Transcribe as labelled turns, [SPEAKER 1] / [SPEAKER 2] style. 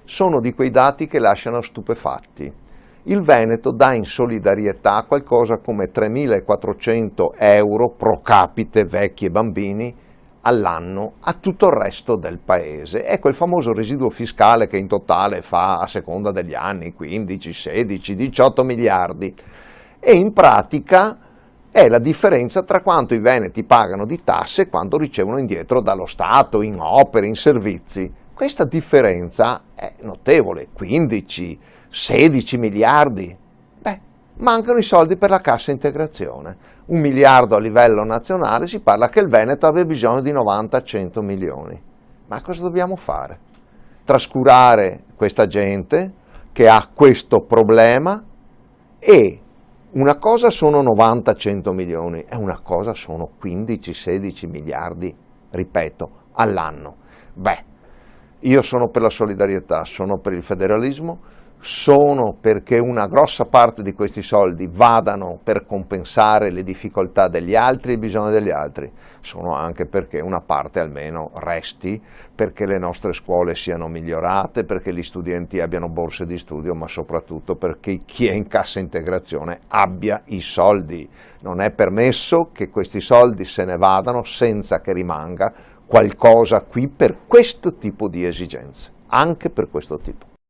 [SPEAKER 1] sono di quei dati che lasciano stupefatti. Il Veneto dà in solidarietà qualcosa come 3.400 euro pro capite, vecchi e bambini, all'anno a tutto il resto del paese. È quel famoso residuo fiscale che in totale fa, a seconda degli anni, 15, 16, 18 miliardi. E in pratica è la differenza tra quanto i veneti pagano di tasse e quanto ricevono indietro dallo Stato, in opere, in servizi. Questa differenza è notevole, 15, 16 miliardi. Mancano i soldi per la cassa integrazione. 1 miliardo a livello nazionale, si parla che il Veneto abbia bisogno di 90-100 milioni. Ma cosa dobbiamo fare? Trascurare questa gente che ha questo problema, e una cosa sono 90-100 milioni e una cosa sono 15-16 miliardi, ripeto, all'anno. Io sono per la solidarietà, sono per il federalismo, sono perché una grossa parte di questi soldi vadano per compensare le difficoltà degli altri e i bisogni degli altri, sono anche perché una parte almeno resti, perché le nostre scuole siano migliorate, perché gli studenti abbiano borse di studio, ma soprattutto perché chi è in cassa integrazione abbia i soldi. Non è permesso che questi soldi se ne vadano senza che rimanga qualcosa qui per questo tipo di esigenze, anche per questo tipo.